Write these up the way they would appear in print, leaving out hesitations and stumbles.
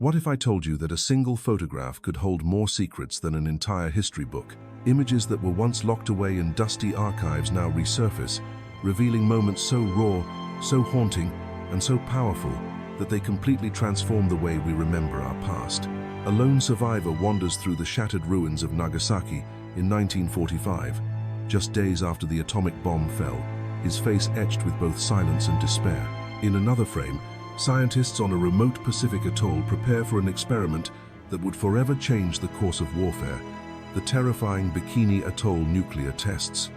What if I told you that a single photograph could hold more secrets than an entire history book? Images that were once locked away in dusty archives now resurface, revealing moments so raw, so haunting, and so powerful that they completely transform the way we remember our past. A lone survivor wanders through the shattered ruins of Nagasaki in 1945, just days after the atomic bomb fell, his face etched with both silence and despair. In another frame, scientists on a remote Pacific atoll prepare for an experiment that would forever change the course of warfare, the terrifying Bikini Atoll nuclear tests.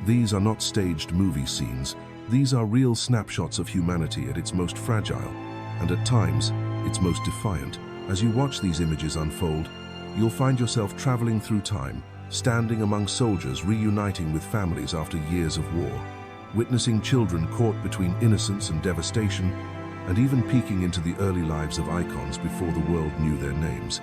These are not staged movie scenes. These are real snapshots of humanity at its most fragile, and at times, its most defiant. As you watch these images unfold, you'll find yourself traveling through time, standing among soldiers reuniting with families after years of war, witnessing children caught between innocence and devastation, and even peeking into the early lives of icons before the world knew their names.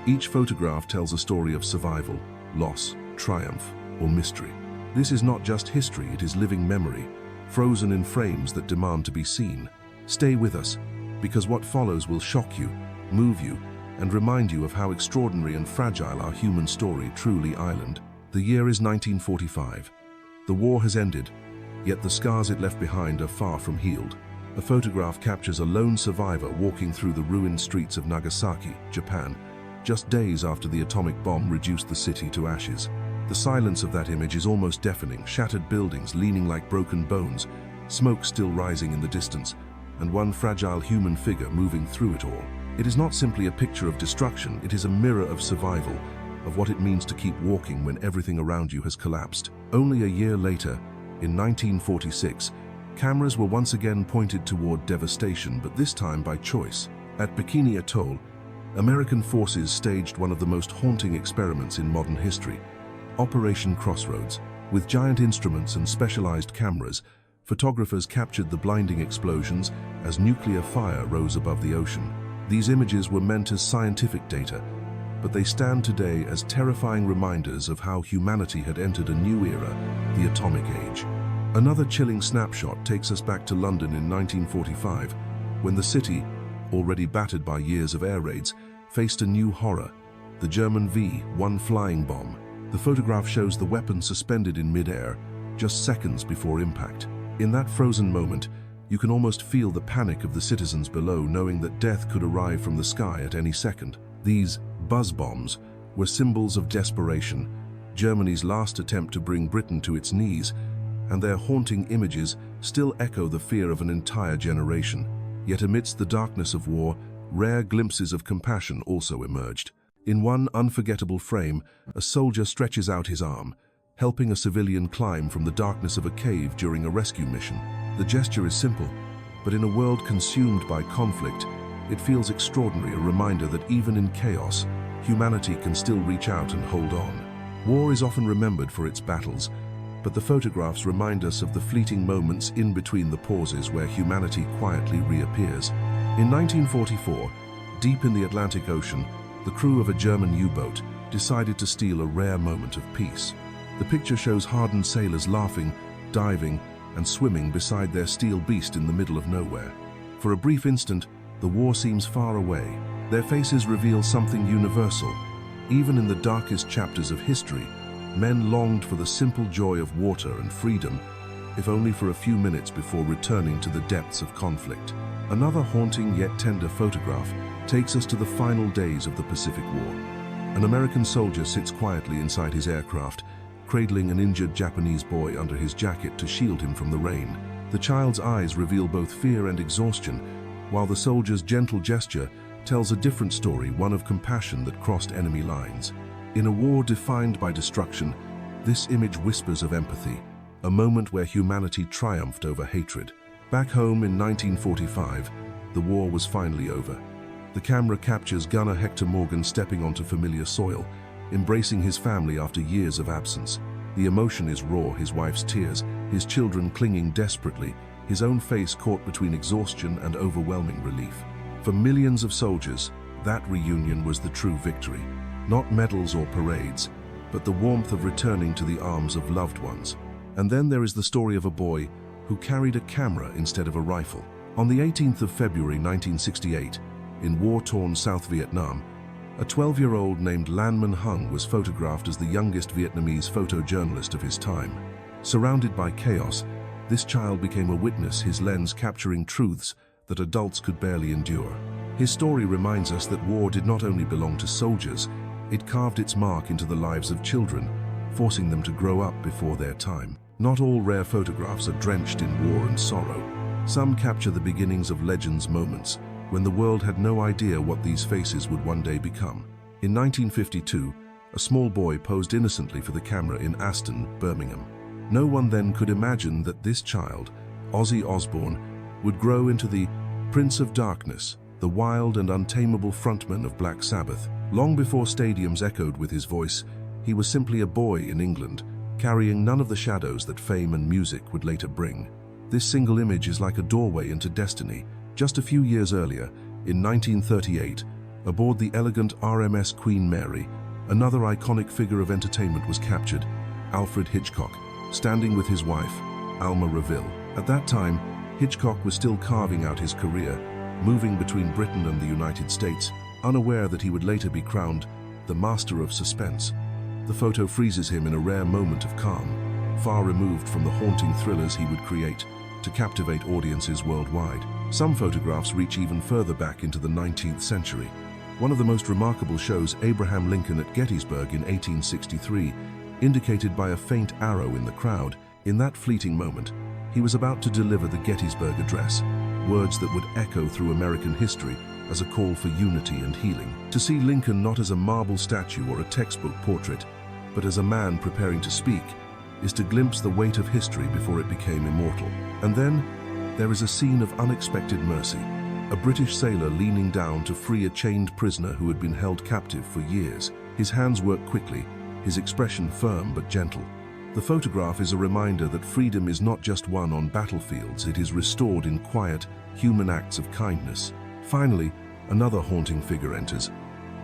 Each photograph tells a story of survival, loss, triumph, or mystery. This is not just history, it is living memory, frozen in frames that demand to be seen. Stay with us, because what follows will shock you, move you, and remind you of how extraordinary and fragile our human story truly island. The year is 1945. The war has ended, yet the scars it left behind are far from healed. A photograph captures a lone survivor walking through the ruined streets of Nagasaki, Japan, just days after the atomic bomb reduced the city to ashes. The silence of that image is almost deafening, shattered buildings leaning like broken bones, smoke still rising in the distance, and one fragile human figure moving through it all. It is not simply a picture of destruction, it is a mirror of survival, of what it means to keep walking when everything around you has collapsed. Only a year later, in 1946, cameras were once again pointed toward devastation, but this time by choice. At Bikini Atoll, American forces staged one of the most haunting experiments in modern history, Operation Crossroads. With giant instruments and specialized cameras, photographers captured the blinding explosions as nuclear fire rose above the ocean. These images were meant as scientific data, but they stand today as terrifying reminders of how humanity had entered a new era, the atomic age. Another chilling snapshot takes us back to London in 1945, when the city, already battered by years of air raids, faced a new horror, the German V-1 flying bomb. The photograph shows the weapon suspended in mid-air, just seconds before impact. In that frozen moment, you can almost feel the panic of the citizens below, knowing that death could arrive from the sky at any second. These buzz bombs were symbols of desperation, Germany's last attempt to bring Britain to its knees, and their haunting images still echo the fear of an entire generation. Yet amidst the darkness of war, rare glimpses of compassion also emerged. In one unforgettable frame, a soldier stretches out his arm, helping a civilian climb from the darkness of a cave during a rescue mission. The gesture is simple, but in a world consumed by conflict, it feels extraordinary, a reminder that even in chaos, humanity can still reach out and hold on. War is often remembered for its battles, but the photographs remind us of the fleeting moments in between the pauses where humanity quietly reappears. In 1944, deep in the Atlantic Ocean, the crew of a German U-boat decided to steal a rare moment of peace. The picture shows hardened sailors laughing, diving, and swimming beside their steel beast in the middle of nowhere. For a brief instant, the war seems far away. Their faces reveal something universal. Even in the darkest chapters of history, men longed for the simple joy of water and freedom, if only for a few minutes before returning to the depths of conflict. Another haunting yet tender photograph takes us to the final days of the Pacific War. An American soldier sits quietly inside his aircraft, cradling an injured Japanese boy under his jacket to shield him from the rain. The child's eyes reveal both fear and exhaustion, while the soldier's gentle gesture tells a different story, one of compassion that crossed enemy lines. In a war defined by destruction, this image whispers of empathy, a moment where humanity triumphed over hatred. Back home in 1945, the war was finally over. The camera captures gunner Hector Morgan stepping onto familiar soil, embracing his family after years of absence. The emotion is raw, his wife's tears, his children clinging desperately, his own face caught between exhaustion and overwhelming relief. For millions of soldiers, that reunion was the true victory. Not medals or parades, but the warmth of returning to the arms of loved ones. And then there is the story of a boy who carried a camera instead of a rifle. On the 18th of February 1968, in war-torn South Vietnam, a 12-year-old named Lan Minh Hung was photographed as the youngest Vietnamese photojournalist of his time. Surrounded by chaos, this child became a witness, his lens capturing truths that adults could barely endure. His story reminds us that war did not only belong to soldiers, it carved its mark into the lives of children, forcing them to grow up before their time. Not all rare photographs are drenched in war and sorrow. Some capture the beginnings of legends' moments, when the world had no idea what these faces would one day become. In 1952, a small boy posed innocently for the camera in Aston, Birmingham. No one then could imagine that this child, Ozzy Osbourne, would grow into the Prince of Darkness, the wild and untamable frontman of Black Sabbath. Long before stadiums echoed with his voice, he was simply a boy in England, carrying none of the shadows that fame and music would later bring. This single image is like a doorway into destiny. Just a few years earlier, in 1938, aboard the elegant RMS Queen Mary, another iconic figure of entertainment was captured, Alfred Hitchcock, standing with his wife, Alma Reville. At that time, Hitchcock was still carving out his career, moving between Britain and the United States, unaware that he would later be crowned the master of suspense. The photo freezes him in a rare moment of calm, far removed from the haunting thrillers he would create to captivate audiences worldwide. Some photographs reach even further back into the 19th century. One of the most remarkable shows Abraham Lincoln at Gettysburg in 1863, indicated by a faint arrow in the crowd. In that fleeting moment, he was about to deliver the Gettysburg Address, words that would echo through American history as a call for unity and healing. To see Lincoln not as a marble statue or a textbook portrait, but as a man preparing to speak, is to glimpse the weight of history before it became immortal. And then, there is a scene of unexpected mercy, a British sailor leaning down to free a chained prisoner who had been held captive for years. His hands work quickly, his expression firm but gentle. The photograph is a reminder that freedom is not just won on battlefields, it is restored in quiet, human acts of kindness. Finally, another haunting figure enters,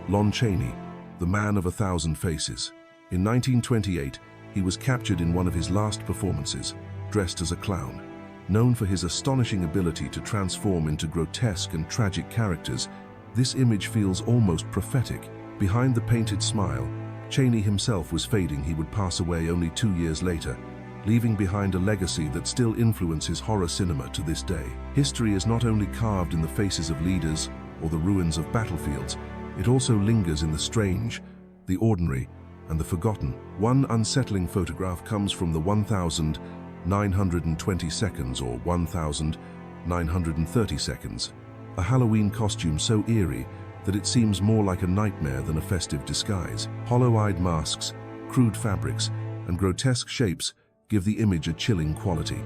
Lon Chaney, the man of 1,000 faces. In 1928, he was captured in one of his last performances, dressed as a clown. Known for his astonishing ability to transform into grotesque and tragic characters, this image feels almost prophetic. Behind the painted smile, Chaney himself was fading. He would pass away only 2 years later, leaving behind a legacy that still influences horror cinema to this day. History is not only carved in the faces of leaders or the ruins of battlefields, it also lingers in the strange, the ordinary, and the forgotten. One unsettling photograph comes from the 1,920 seconds or 1,930 seconds, a Halloween costume so eerie that it seems more like a nightmare than a festive disguise. Hollow-eyed masks, crude fabrics, and grotesque shapes give the image a chilling quality.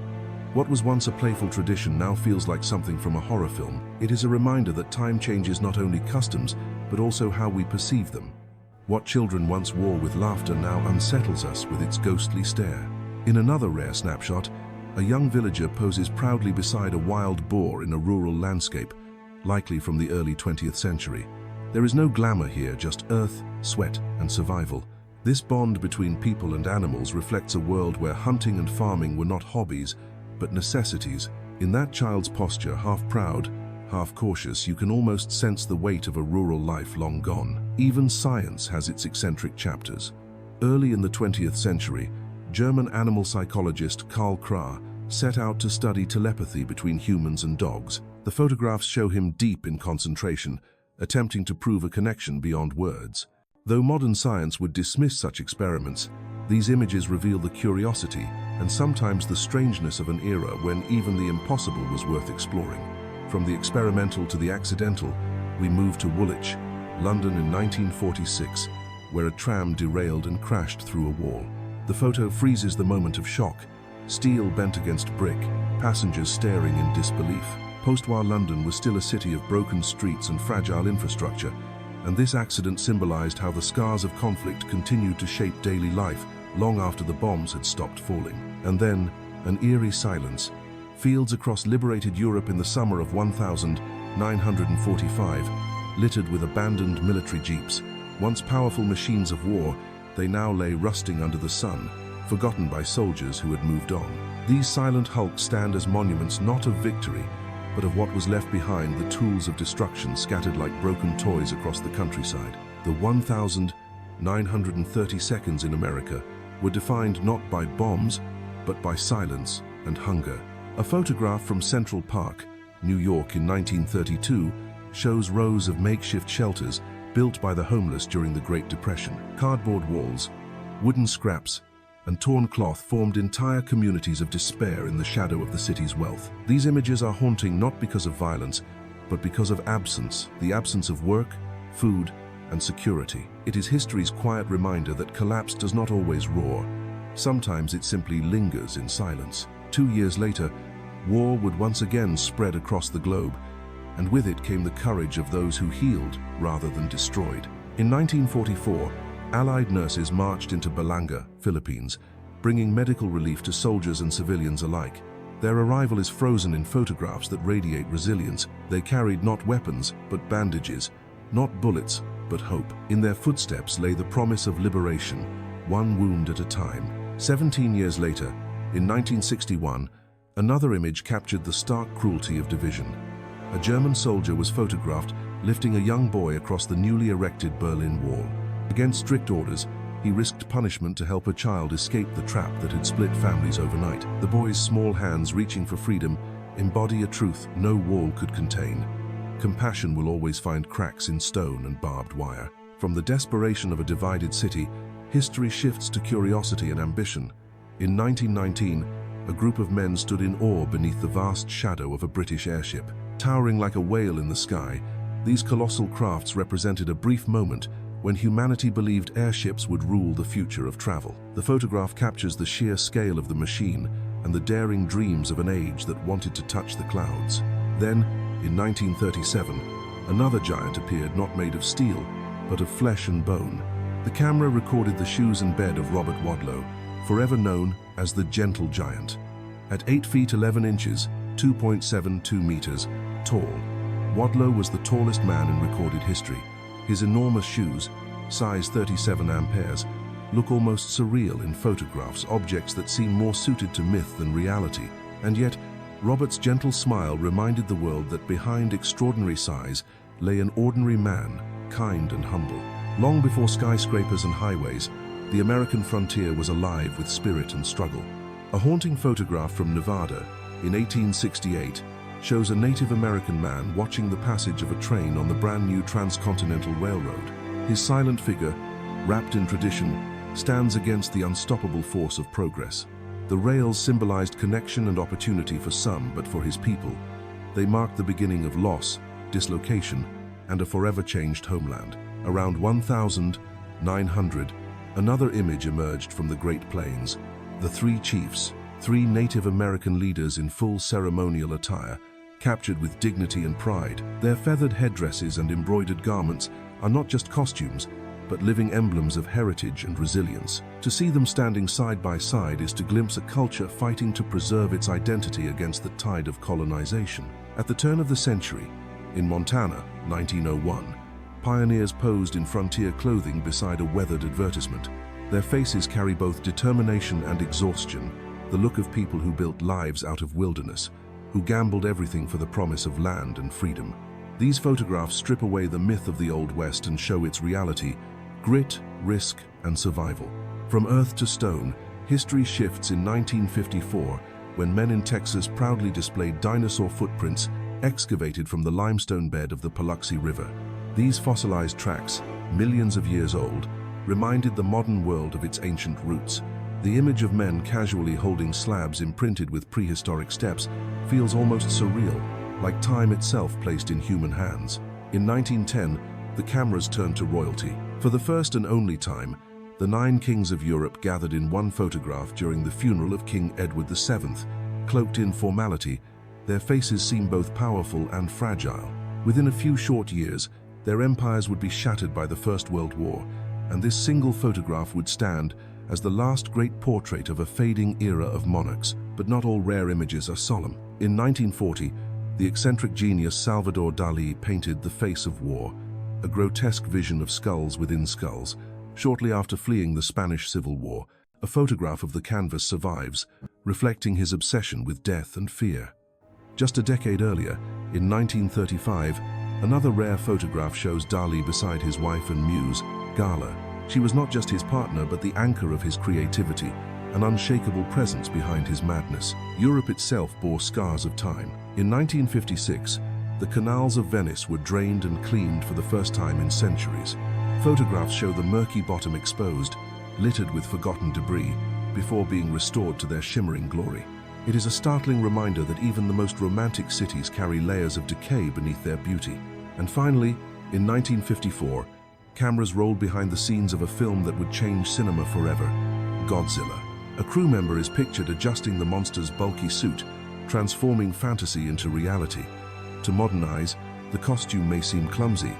What was once a playful tradition now feels like something from a horror film. It is a reminder that time changes not only customs, but also how we perceive them. What children once wore with laughter now unsettles us with its ghostly stare. In another rare snapshot, a young villager poses proudly beside a wild boar in a rural landscape, likely from the early 20th century. There is no glamour here, just earth, sweat, and survival. This bond between people and animals reflects a world where hunting and farming were not hobbies, but necessities. In that child's posture, half proud, half cautious, you can almost sense the weight of a rural life long gone. Even science has its eccentric chapters. Early in the 20th century, German animal psychologist Karl Krah set out to study telepathy between humans and dogs. The photographs show him deep in concentration, attempting to prove a connection beyond words. Though modern science would dismiss such experiments, these images reveal the curiosity and sometimes the strangeness of an era when even the impossible was worth exploring. From the experimental to the accidental, we move to Woolwich, London in 1946, where a tram derailed and crashed through a wall. The photo freezes the moment of shock, steel bent against brick, passengers staring in disbelief. Post-war London was still a city of broken streets and fragile infrastructure, and this accident symbolized how the scars of conflict continued to shape daily life long after the bombs had stopped falling. And then, an eerie silence. Fields across liberated Europe in the summer of 1945, littered with abandoned military jeeps. Once powerful machines of war, they now lay rusting under the sun, forgotten by soldiers who had moved on. These silent hulks stand as monuments not of victory, but of what was left behind, the tools of destruction scattered like broken toys across the countryside. The 1,930 seconds in America were defined not by bombs, but by silence and hunger. A photograph from Central Park, New York in 1932 shows rows of makeshift shelters built by the homeless during the Great Depression. Cardboard walls, wooden scraps, and torn cloth formed entire communities of despair in the shadow of the city's wealth. These images are haunting not because of violence, but because of absence, the absence of work, food, and security. It is history's quiet reminder that collapse does not always roar. Sometimes it simply lingers in silence. 2 years later, war would once again spread across the globe, and with it came the courage of those who healed rather than destroyed. In 1944, Allied nurses marched into Balanga, Philippines, bringing medical relief to soldiers and civilians alike. Their arrival is frozen in photographs that radiate resilience. They carried not weapons, but bandages, not bullets, but hope. In their footsteps lay the promise of liberation, one wound at a time. 17 years later, in 1961, another image captured the stark cruelty of division. A German soldier was photographed lifting a young boy across the newly erected Berlin Wall. Against strict orders, he risked punishment to help a child escape the trap that had split families overnight. The boy's small hands reaching for freedom embody a truth no wall could contain. Compassion will always find cracks in stone and barbed wire. From the desperation of a divided city, history shifts to curiosity and ambition. In 1919, a group of men stood in awe beneath the vast shadow of a British airship. Towering like a whale in the sky, these colossal crafts represented a brief moment when humanity believed airships would rule the future of travel. The photograph captures the sheer scale of the machine and the daring dreams of an age that wanted to touch the clouds. Then, in 1937, another giant appeared, not made of steel, but of flesh and bone. The camera recorded the shoes and bed of Robert Wadlow, forever known as the Gentle Giant. At 8 feet 11 inches, 2.72 meters tall, Wadlow was the tallest man in recorded history. His enormous shoes, size 37 amperes, look almost surreal in photographs, objects that seem more suited to myth than reality. And yet, Robert's gentle smile reminded the world that behind extraordinary size lay an ordinary man, kind and humble. Long before skyscrapers and highways, the American frontier was alive with spirit and struggle. A haunting photograph from Nevada in 1868 shows a Native American man watching the passage of a train on the brand new transcontinental railroad. His silent figure, wrapped in tradition, stands against the unstoppable force of progress. The rails symbolized connection and opportunity for some, but for his people, they marked the beginning of loss, dislocation, and a forever changed homeland. Around 1900, another image emerged from the Great Plains. The three chiefs, three Native American leaders in full ceremonial attire, captured with dignity and pride. Their feathered headdresses and embroidered garments are not just costumes, but living emblems of heritage and resilience. To see them standing side by side is to glimpse a culture fighting to preserve its identity against the tide of colonization. At the turn of the century, in Montana, 1901, pioneers posed in frontier clothing beside a weathered advertisement. Their faces carry both determination and exhaustion, the look of people who built lives out of wilderness, who gambled everything for the promise of land and freedom. These photographs strip away the myth of the Old West and show its reality: grit, risk, and survival. From earth to stone, history shifts in 1954 when men in Texas proudly displayed dinosaur footprints excavated from the limestone bed of the Paluxy River. These fossilized tracks, millions of years old, reminded the modern world of its ancient roots. The image of men casually holding slabs imprinted with prehistoric steps feels almost surreal, like time itself placed in human hands. In 1910, the cameras turned to royalty. For the first and only time, the 9 kings of Europe gathered in one photograph during the funeral of King Edward VII. Cloaked in formality, their faces seem both powerful and fragile. Within a few short years, their empires would be shattered by the First World War, and this single photograph would stand as the last great portrait of a fading era of monarchs. But not all rare images are solemn. In 1940, the eccentric genius Salvador Dalí painted The Face of War, a grotesque vision of skulls within skulls. Shortly after fleeing the Spanish Civil War, a photograph of the canvas survives, reflecting his obsession with death and fear. Just a decade earlier, in 1935, another rare photograph shows Dali beside his wife and muse, Gala. She was not just his partner, but the anchor of his creativity, an unshakable presence behind his madness. Europe itself bore scars of time. In 1956, the canals of Venice were drained and cleaned for the first time in centuries. Photographs show the murky bottom exposed, littered with forgotten debris, before being restored to their shimmering glory. It is a startling reminder that even the most romantic cities carry layers of decay beneath their beauty. And finally, in 1954, cameras rolled behind the scenes of a film that would change cinema forever, Godzilla. A crew member is pictured adjusting the monster's bulky suit, transforming fantasy into reality. To modern eyes, the costume may seem clumsy,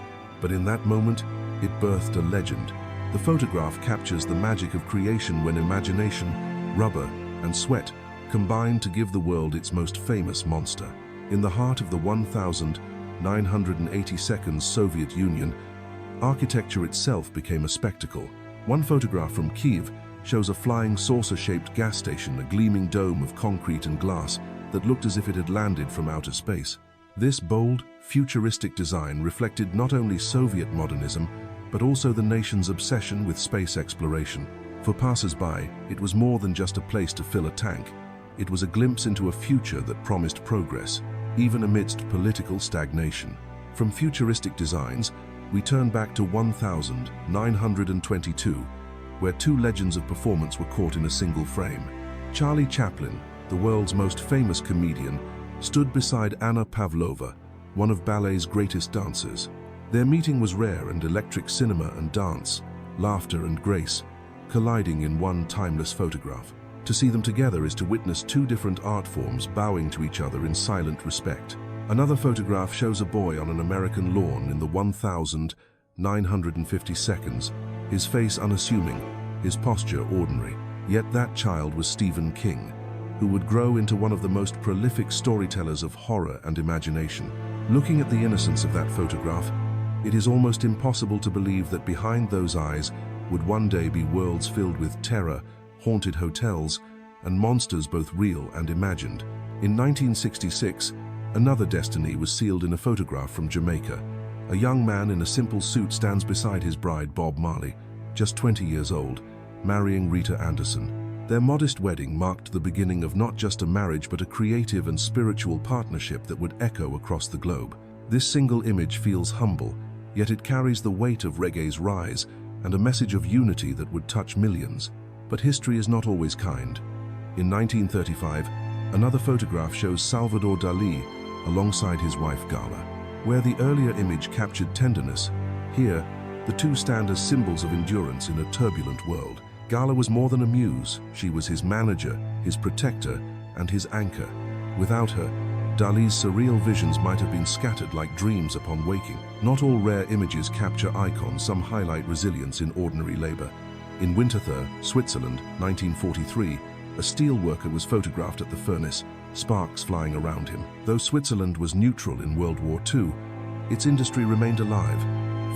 but in that moment, it birthed a legend. The photograph captures the magic of creation when imagination, rubber, and sweat combine to give the world its most famous monster. In the heart of the 1982nd Soviet Union, architecture itself became a spectacle. One photograph from Kyiv shows a flying saucer-shaped gas station, a gleaming dome of concrete and glass that looked as if it had landed from outer space. This bold, futuristic design reflected not only Soviet modernism, but also the nation's obsession with space exploration. For passers-by, it was more than just a place to fill a tank. It was a glimpse into a future that promised progress, even amidst political stagnation. From futuristic designs, we turn back to 1922, where two legends of performance were caught in a single frame. Charlie Chaplin, the world's most famous comedian, stood beside Anna Pavlova, one of ballet's greatest dancers. Their meeting was rare, and electric cinema and dance, laughter and grace, colliding in one timeless photograph. To see them together is to witness two different art forms bowing to each other in silent respect. Another photograph shows a boy on an American lawn in the 1950s, his face unassuming, his posture ordinary. Yet that child was Stephen King, who would grow into one of the most prolific storytellers of horror and imagination. Looking at the innocence of that photograph, it is almost impossible to believe that behind those eyes would one day be worlds filled with terror, haunted hotels, and monsters both real and imagined. In 1966, another destiny was sealed in a photograph from Jamaica. A young man in a simple suit stands beside his bride, Bob Marley, just 20 years old, marrying Rita Anderson. Their modest wedding marked the beginning of not just a marriage but a creative and spiritual partnership that would echo across the globe. This single image feels humble, yet it carries the weight of reggae's rise and a message of unity that would touch millions. But history is not always kind. In 1935, another photograph shows Salvador Dali alongside his wife Gala. Where the earlier image captured tenderness, here, the two stand as symbols of endurance in a turbulent world. Gala was more than a muse. She was his manager, his protector, and his anchor. Without her, Dali's surreal visions might have been scattered like dreams upon waking. Not all rare images capture icons, some highlight resilience in ordinary labor. In Winterthur, Switzerland, 1943, a steel worker was photographed at the furnace, sparks flying around him. Though Switzerland was neutral in World War II, its industry remained alive,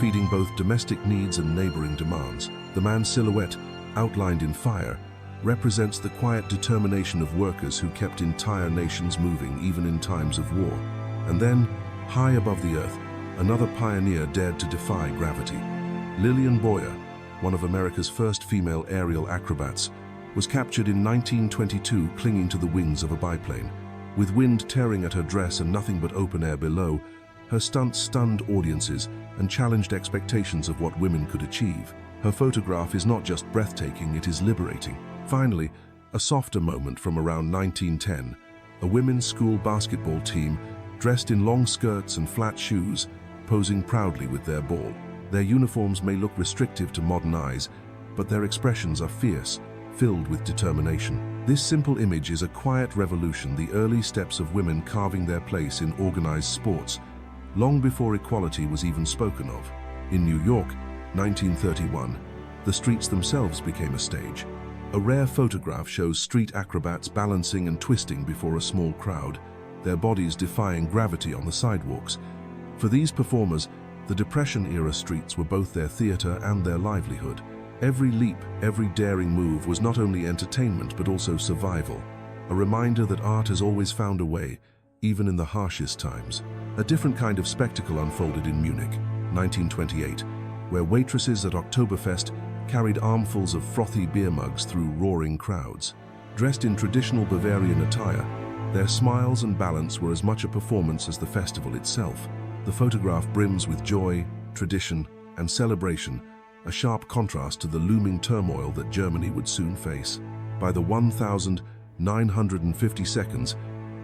feeding both domestic needs and neighboring demands. The man's silhouette, outlined in fire, represents the quiet determination of workers who kept entire nations moving even in times of war. And then, high above the earth, another pioneer dared to defy gravity. Lillian Boyer, one of America's first female aerial acrobats, was captured in 1922 clinging to the wings of a biplane. With wind tearing at her dress and nothing but open air below, her stunts stunned audiences and challenged expectations of what women could achieve. Her photograph is not just breathtaking, it is liberating. Finally, a softer moment from around 1910, a women's school basketball team dressed in long skirts and flat shoes, posing proudly with their ball. Their uniforms may look restrictive to modern eyes, but their expressions are fierce, filled with determination. This simple image is a quiet revolution, the early steps of women carving their place in organized sports, long before equality was even spoken of. In New York, 1931, the streets themselves became a stage. A rare photograph shows street acrobats balancing and twisting before a small crowd, their bodies defying gravity on the sidewalks. For these performers, the Depression-era streets were both their theater and their livelihood. Every leap, every daring move was not only entertainment but also survival, a reminder that art has always found a way, even in the harshest times. A different kind of spectacle unfolded in Munich, 1928, where waitresses at Oktoberfest carried armfuls of frothy beer mugs through roaring crowds. Dressed in traditional Bavarian attire, their smiles and balance were as much a performance as the festival itself. The photograph brims with joy, tradition, and celebration, a sharp contrast to the looming turmoil that Germany would soon face. By the 1,950 seconds,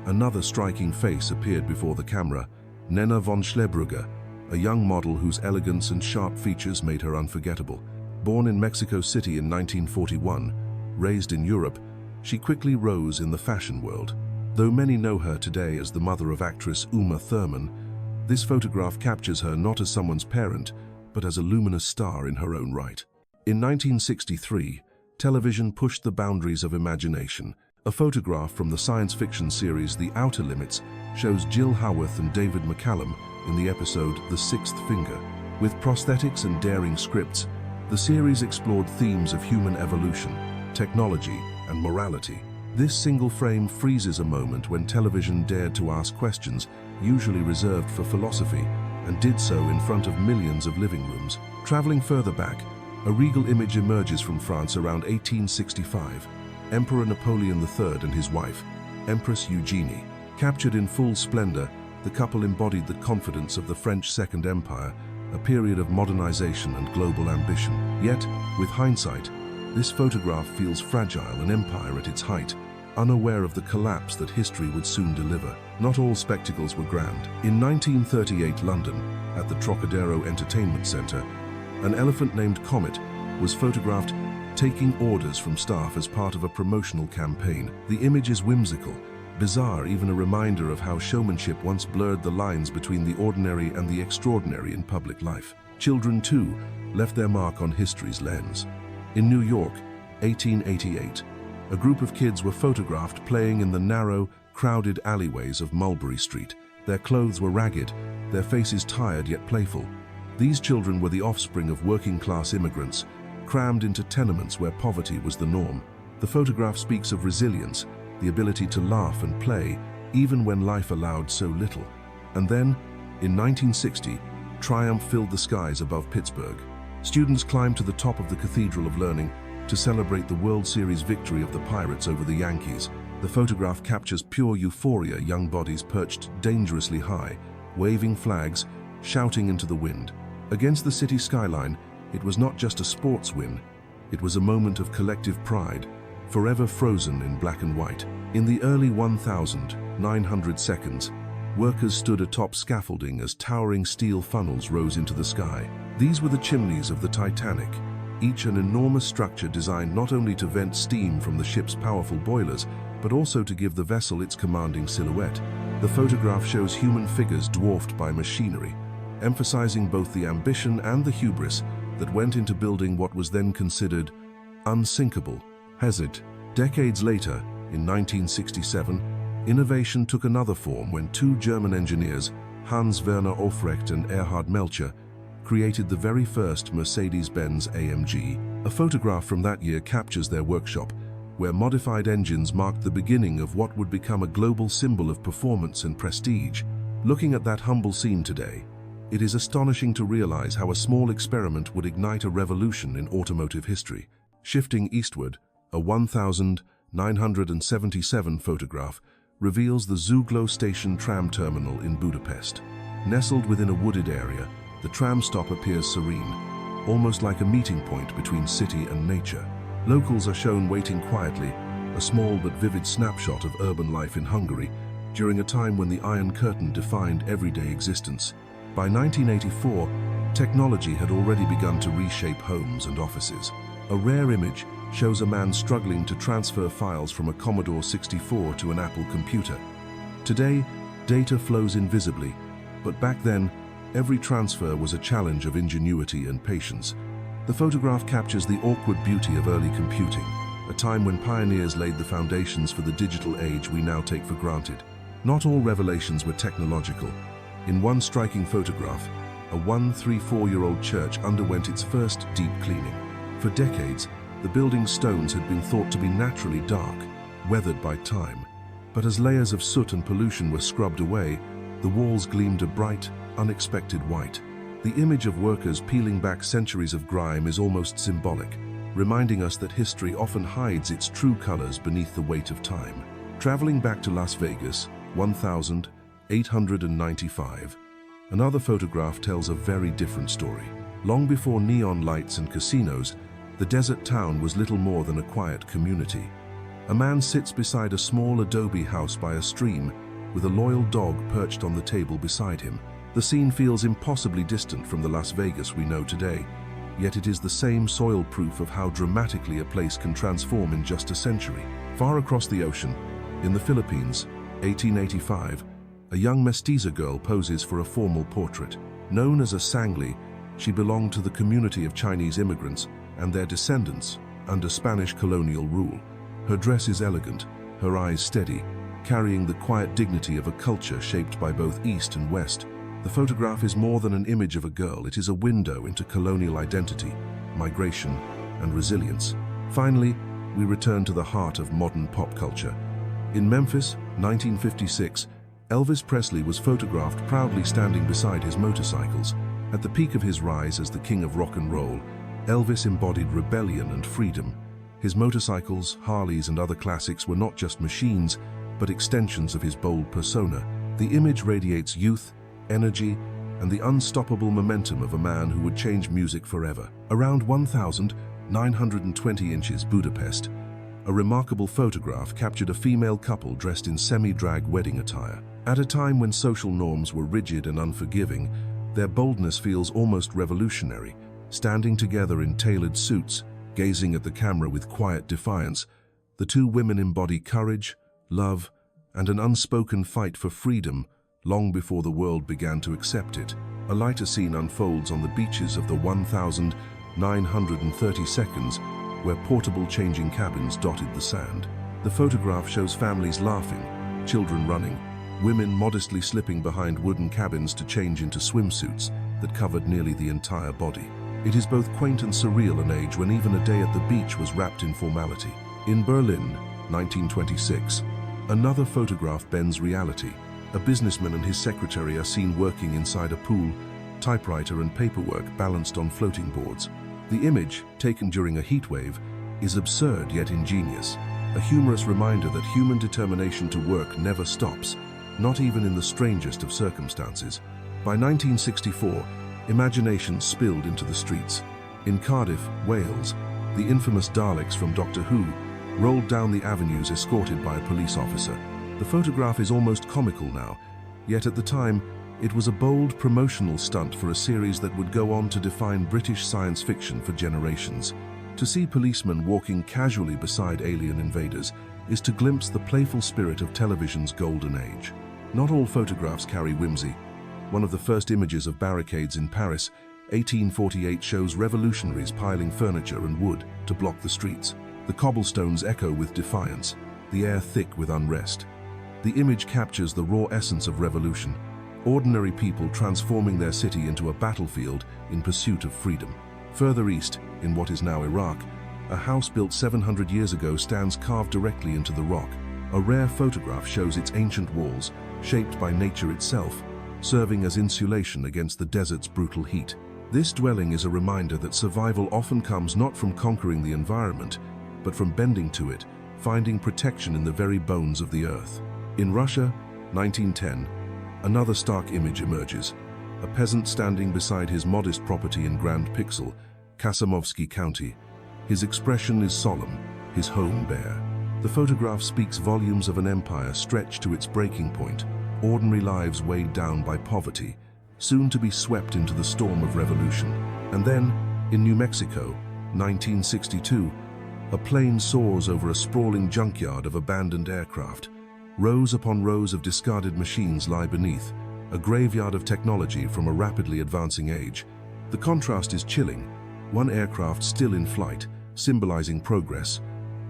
another striking face appeared before the camera, Nena von Schlebrugge, a young model whose elegance and sharp features made her unforgettable. Born in Mexico City in 1941, raised in Europe, she quickly rose in the fashion world. Though many know her today as the mother of actress Uma Thurman, this photograph captures her not as someone's parent, but as a luminous star in her own right. In 1963, television pushed the boundaries of imagination. A photograph from the science fiction series The Outer Limits shows Jill Howarth and David McCallum in the episode The Sixth Finger. With prosthetics and daring scripts, the series explored themes of human evolution, technology, and morality. This single frame freezes a moment when television dared to ask questions usually reserved for philosophy, and did so in front of millions of living rooms. Traveling further back, a regal image emerges from France around 1865. Emperor Napoleon III and his wife, Empress Eugenie. Captured in full splendor, the couple embodied the confidence of the French Second Empire, a period of modernization and global ambition. Yet, with hindsight, this photograph feels fragile, an empire at its height, unaware of the collapse that history would soon deliver. Not all spectacles were grand. In 1938 London, at the Trocadero Entertainment Centre, an elephant named Comet was photographed taking orders from staff as part of a promotional campaign. The image is whimsical, bizarre, even a reminder of how showmanship once blurred the lines between the ordinary and the extraordinary in public life. Children, too, left their mark on history's lens. In New York, 1888, a group of kids were photographed playing in the narrow, crowded alleyways of Mulberry Street. Their clothes were ragged, their faces tired yet playful. These children were the offspring of working-class immigrants, crammed into tenements where poverty was the norm. The photograph speaks of resilience, the ability to laugh and play, even when life allowed so little. And then, in 1960, triumph filled the skies above Pittsburgh. Students climbed to the top of the Cathedral of Learning to celebrate the World Series victory of the Pirates over the Yankees. The photograph captures pure euphoria, young bodies perched dangerously high, waving flags, shouting into the wind. Against the city skyline, it was not just a sports win, it was a moment of collective pride, forever frozen in black and white. In the early 1,900 seconds, workers stood atop scaffolding as towering steel funnels rose into the sky. These were the chimneys of the Titanic, each an enormous structure designed not only to vent steam from the ship's powerful boilers, but also to give the vessel its commanding silhouette. The photograph shows human figures dwarfed by machinery, emphasizing both the ambition and the hubris that went into building what was then considered unsinkable. Hazard. Decades later, in 1967, innovation took another form when two German engineers, Hans Werner Aufrecht and Erhard Melcher, created the very first Mercedes-Benz AMG. A photograph from that year captures their workshop, where modified engines marked the beginning of what would become a global symbol of performance and prestige. Looking at that humble scene today, it is astonishing to realize how a small experiment would ignite a revolution in automotive history. Shifting eastward, a 1,977 photograph reveals the Zuglo Station tram terminal in Budapest. Nestled within a wooded area, the tram stop appears serene, almost like a meeting point between city and nature. Locals are shown waiting quietly, a small but vivid snapshot of urban life in Hungary during a time when the Iron Curtain defined everyday existence. By 1984, technology had already begun to reshape homes and offices. A rare image shows a man struggling to transfer files from a Commodore 64 to an Apple computer. Today, data flows invisibly, but back then, every transfer was a challenge of ingenuity and patience. The photograph captures the awkward beauty of early computing, a time when pioneers laid the foundations for the digital age we now take for granted. Not all revelations were technological. In one striking photograph, a 134-year-old church underwent its first deep cleaning. For decades, the building's stones had been thought to be naturally dark, weathered by time. But as layers of soot and pollution were scrubbed away, the walls gleamed a bright, unexpected white. The image of workers peeling back centuries of grime is almost symbolic, reminding us that history often hides its true colors beneath the weight of time. Traveling back to Las Vegas, 1895, another photograph tells a very different story. Long before neon lights and casinos, the desert town was little more than a quiet community. A man sits beside a small adobe house by a stream, with a loyal dog perched on the table beside him. The scene feels impossibly distant from the Las Vegas we know today, yet it is the same soil proof of how dramatically a place can transform in just a century. Far across the ocean, in the Philippines, 1885, a young mestiza girl poses for a formal portrait. Known as a sangli, she belonged to the community of Chinese immigrants and their descendants under Spanish colonial rule. Her dress is elegant, her eyes steady, carrying the quiet dignity of a culture shaped by both East and West. The photograph is more than an image of a girl, it is a window into colonial identity, migration, and resilience. Finally, we return to the heart of modern pop culture. In Memphis, 1956, Elvis Presley was photographed proudly standing beside his motorcycles. At the peak of his rise as the king of rock and roll, Elvis embodied rebellion and freedom. His motorcycles, Harleys, and other classics were not just machines, but extensions of his bold persona. The image radiates youth, energy, and the unstoppable momentum of a man who would change music forever. Around 1,920 inches Budapest, a remarkable photograph captured a female couple dressed in semi-drag wedding attire. At a time when social norms were rigid and unforgiving, their boldness feels almost revolutionary. Standing together in tailored suits, gazing at the camera with quiet defiance, the two women embody courage, love, and an unspoken fight for freedom long before the world began to accept it. A lighter scene unfolds on the beaches of the 1,930 seconds, where portable changing cabins dotted the sand. The photograph shows families laughing, children running, women modestly slipping behind wooden cabins to change into swimsuits that covered nearly the entire body. It is both quaint and surreal, an age when even a day at the beach was wrapped in formality. In Berlin, 1926, another photograph bends reality. A businessman and his secretary are seen working inside a pool, typewriter and paperwork balanced on floating boards. The image, taken during a heat wave, is absurd yet ingenious, a humorous reminder that human determination to work never stops, not even in the strangest of circumstances. By 1964, imagination spilled into the streets. In Cardiff, Wales, the infamous Daleks from Doctor Who rolled down the avenues escorted by a police officer. The photograph is almost comical now, yet at the time, it was a bold promotional stunt for a series that would go on to define British science fiction for generations. To see policemen walking casually beside alien invaders is to glimpse the playful spirit of television's golden age. Not all photographs carry whimsy. One of the first images of barricades in Paris, 1848, shows revolutionaries piling furniture and wood to block the streets. The cobblestones echo with defiance, the air thick with unrest. The image captures the raw essence of revolution, ordinary people transforming their city into a battlefield in pursuit of freedom. Further east, in what is now Iraq, a house built 700 years ago stands carved directly into the rock. A rare photograph shows its ancient walls, shaped by nature itself, serving as insulation against the desert's brutal heat. This dwelling is a reminder that survival often comes not from conquering the environment, but from bending to it, finding protection in the very bones of the earth. In Russia, 1910, another stark image emerges. A peasant standing beside his modest property in Grand Pixel, Kasamovsky County. His expression is solemn, his home bare. The photograph speaks volumes of an empire stretched to its breaking point, ordinary lives weighed down by poverty, soon to be swept into the storm of revolution. And then, in New Mexico, 1962, a plane soars over a sprawling junkyard of abandoned aircraft. Rows upon rows of discarded machines lie beneath, a graveyard of technology from a rapidly advancing age. The contrast is chilling, one aircraft still in flight, symbolizing progress,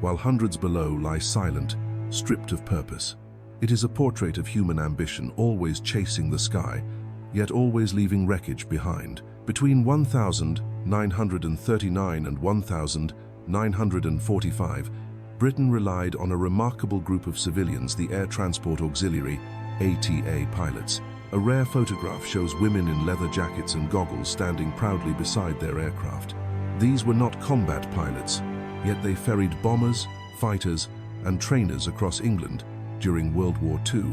while hundreds below lie silent, stripped of purpose. It is a portrait of human ambition, always chasing the sky, yet always leaving wreckage behind. Between 1939 and 1945, Britain relied on a remarkable group of civilians, the Air Transport Auxiliary, ATA pilots. A rare photograph shows women in leather jackets and goggles standing proudly beside their aircraft. These were not combat pilots, yet they ferried bombers, fighters, and trainers across England during World War II.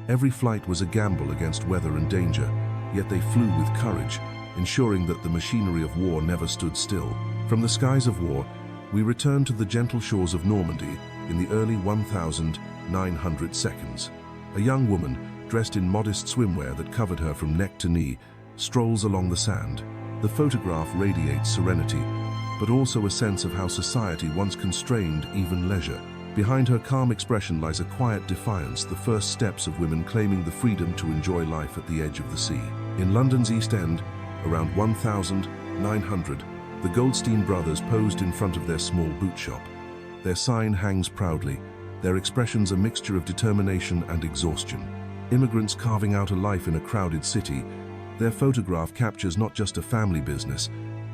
Every flight was a gamble against weather and danger, yet they flew with courage, ensuring that the machinery of war never stood still. From the skies of war, we return to the gentle shores of Normandy in the early 1900 seconds. A young woman, dressed in modest swimwear that covered her from neck to knee, strolls along the sand. The photograph radiates serenity, but also a sense of how society once constrained even leisure. Behind her calm expression lies a quiet defiance, the first steps of women claiming the freedom to enjoy life at the edge of the sea. In London's East End, around 1900, the Goldstein brothers posed in front of their small boot shop. Their sign hangs proudly, their expressions a mixture of determination and exhaustion. Immigrants carving out a life in a crowded city, their photograph captures not just a family business,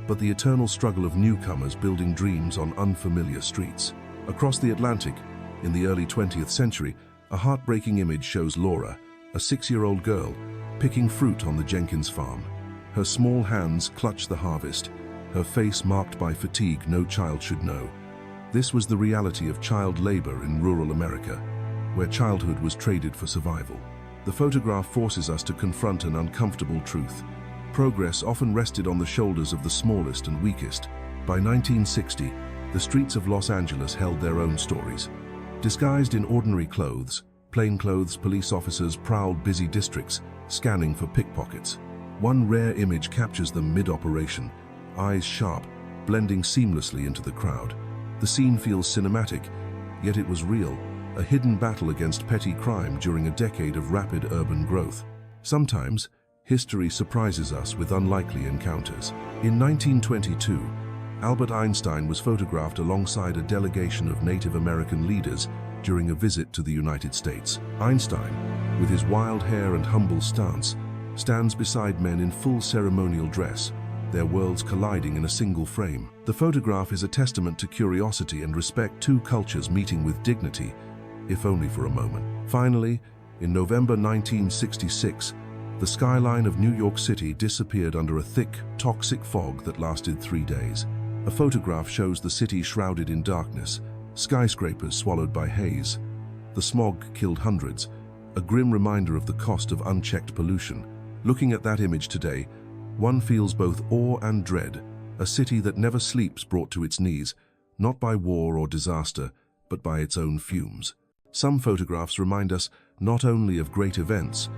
but the eternal struggle of newcomers building dreams on unfamiliar streets. Across the Atlantic, in the early 20th century, a heartbreaking image shows Laura, a 6-year-old girl, picking fruit on the Jenkins farm. Her small hands clutch the harvest, her face marked by fatigue no child should know. This was the reality of child labor in rural America, where childhood was traded for survival. The photograph forces us to confront an uncomfortable truth. Progress often rested on the shoulders of the smallest and weakest. By 1960, the streets of Los Angeles held their own stories. Disguised in ordinary clothes, plainclothes police officers prowled busy districts, scanning for pickpockets. One rare image captures them mid-operation, eyes sharp, blending seamlessly into the crowd. The scene feels cinematic, yet it was real, a hidden battle against petty crime during a decade of rapid urban growth. Sometimes, history surprises us with unlikely encounters. In 1922, Albert Einstein was photographed alongside a delegation of Native American leaders during a visit to the United States. Einstein, with his wild hair and humble stance, stands beside men in full ceremonial dress, their worlds colliding in a single frame. The photograph is a testament to curiosity and respect, two cultures meeting with dignity, if only for a moment. Finally, in November 1966, the skyline of New York City disappeared under a thick, toxic fog that lasted 3 days. A photograph shows the city shrouded in darkness, skyscrapers swallowed by haze. The smog killed hundreds, a grim reminder of the cost of unchecked pollution. Looking at that image today, one feels both awe and dread, a city that never sleeps brought to its knees, not by war or disaster, but by its own fumes. Some photographs remind us not only of great events,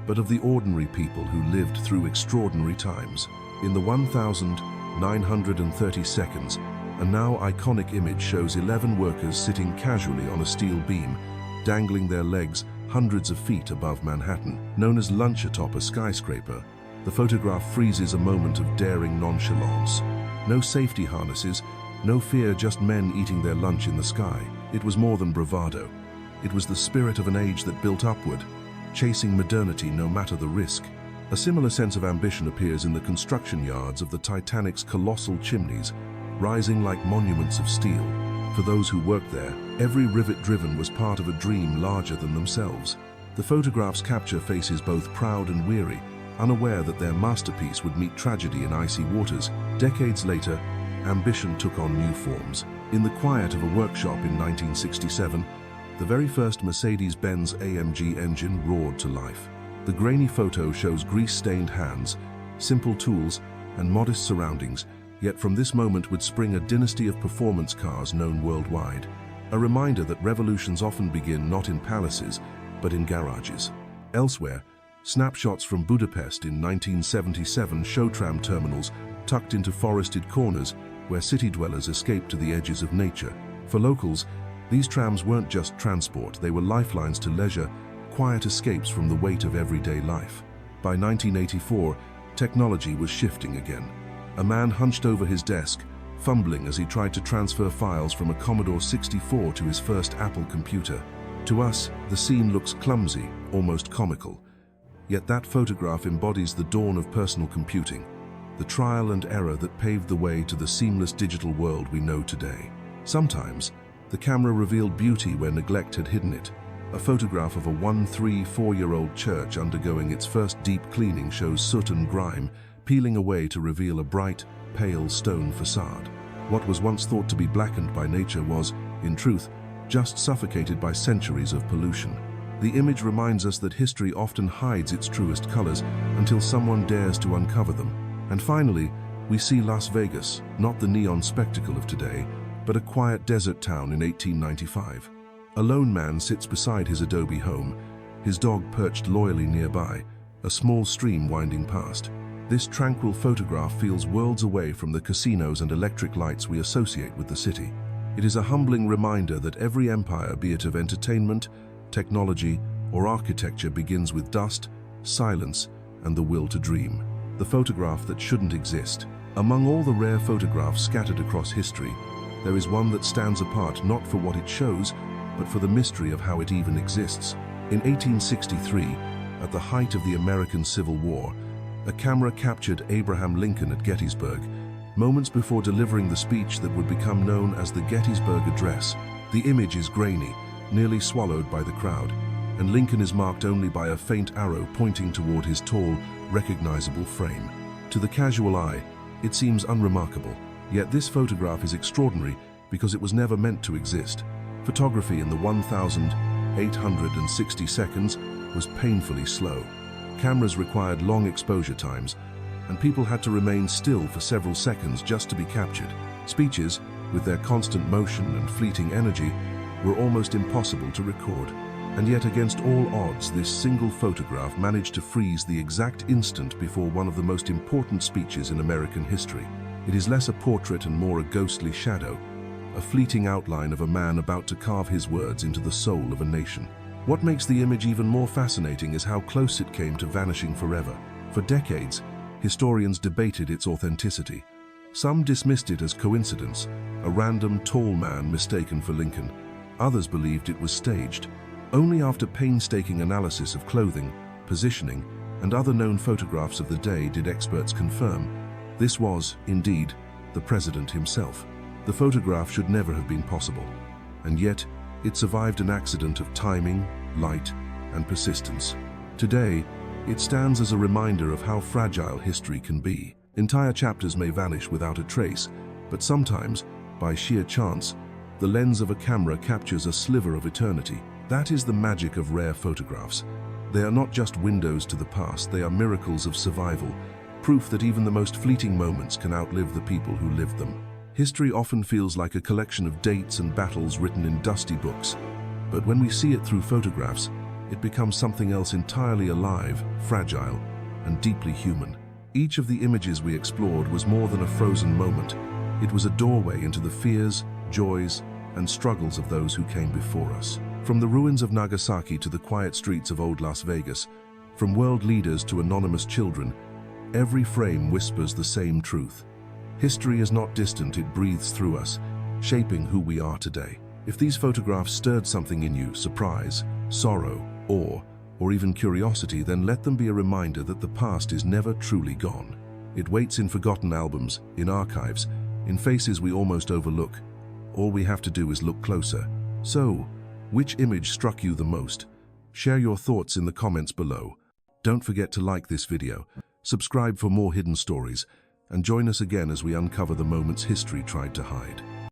but of the ordinary people who lived through extraordinary times. In the 1930 seconds, a now iconic image shows 11 workers sitting casually on a steel beam, dangling their legs hundreds of feet above Manhattan. Known as lunch atop a skyscraper, the photograph freezes a moment of daring nonchalance. No safety harnesses, no fear, just men eating their lunch in the sky. It was more than bravado. It was the spirit of an age that built upward, chasing modernity no matter the risk. A similar sense of ambition appears in the construction yards of the Titanic's colossal chimneys, rising like monuments of steel. For those who worked there, every rivet driven was part of a dream larger than themselves. The photograph's capture faces both proud and weary, unaware that their masterpiece would meet tragedy in icy waters. Decades later, ambition took on new forms. In the quiet of a workshop in 1967, the very first Mercedes-Benz AMG engine roared to life. The grainy photo shows grease-stained hands, simple tools, and modest surroundings, yet from this moment would spring a dynasty of performance cars known worldwide. A reminder that revolutions often begin not in palaces, but in garages. Elsewhere, snapshots from Budapest in 1977 show tram terminals tucked into forested corners where city dwellers escaped to the edges of nature. For locals, these trams weren't just transport, they were lifelines to leisure, quiet escapes from the weight of everyday life. By 1984, technology was shifting again. A man hunched over his desk, fumbling as he tried to transfer files from a Commodore 64 to his first Apple computer. To us, the scene looks clumsy, almost comical. Yet that photograph embodies the dawn of personal computing, the trial and error that paved the way to the seamless digital world we know today. Sometimes, The camera revealed beauty where neglect had hidden it. A photograph of a 134-year-old church undergoing its first deep cleaning shows soot and grime peeling away to reveal a bright, pale stone facade. What was once thought to be blackened by nature was, in truth, just suffocated by centuries of pollution. The image reminds us that history often hides its truest colors until someone dares to uncover them. And finally, we see Las Vegas, not the neon spectacle of today, but a quiet desert town in 1895. A lone man sits beside his adobe home, his dog perched loyally nearby, a small stream winding past. This tranquil photograph feels worlds away from the casinos and electric lights we associate with the city. It is a humbling reminder that every empire, be it of entertainment, technology, or architecture, begins with dust, silence, and the will to dream. The photograph that shouldn't exist. Among all the rare photographs scattered across history, there is one that stands apart not for what it shows, but for the mystery of how it even exists. In 1863, at the height of the American Civil War, a camera captured Abraham Lincoln at Gettysburg, moments before delivering the speech that would become known as the Gettysburg Address. The image is grainy, nearly swallowed by the crowd, and Lincoln is marked only by a faint arrow pointing toward his tall, recognizable frame. To the casual eye, it seems unremarkable, yet this photograph is extraordinary because it was never meant to exist. Photography in the 1,860 seconds was painfully slow. Cameras required long exposure times, and people had to remain still for several seconds just to be captured. Speeches, with their constant motion and fleeting energy, were almost impossible to record. And yet, against all odds, this single photograph managed to freeze the exact instant before one of the most important speeches in American history. It is less a portrait and more a ghostly shadow, a fleeting outline of a man about to carve his words into the soul of a nation. What makes the image even more fascinating is how close it came to vanishing forever. For decades, historians debated its authenticity. Some dismissed it as coincidence, a random tall man mistaken for Lincoln. Others believed it was staged. Only after painstaking analysis of clothing, positioning, and other known photographs of the day did experts confirm this was, indeed, the president himself. The photograph should never have been possible, and yet it survived an accident of timing, light, and persistence. Today, it stands as a reminder of how fragile history can be. Entire chapters may vanish without a trace, but sometimes, by sheer chance, the lens of a camera captures a sliver of eternity. That is the magic of rare photographs. They are not just windows to the past, they are miracles of survival, proof that even the most fleeting moments can outlive the people who lived them. History often feels like a collection of dates and battles written in dusty books, but when we see it through photographs, it becomes something else entirely alive, fragile, and deeply human. Each of the images we explored was more than a frozen moment. It was a doorway into the fears, joys, and struggles of those who came before us. From the ruins of Nagasaki to the quiet streets of old Las Vegas, from world leaders to anonymous children, every frame whispers the same truth. History is not distant, it breathes through us, shaping who we are today. If these photographs stirred something in you, surprise, sorrow, awe, or even curiosity, then let them be a reminder that the past is never truly gone. It waits in forgotten albums, in archives, in faces we almost overlook. All we have to do is look closer. So, which image struck you the most? Share your thoughts in the comments below. Don't forget to like this video, subscribe for more hidden stories, and join us again as we uncover the moments history tried to hide.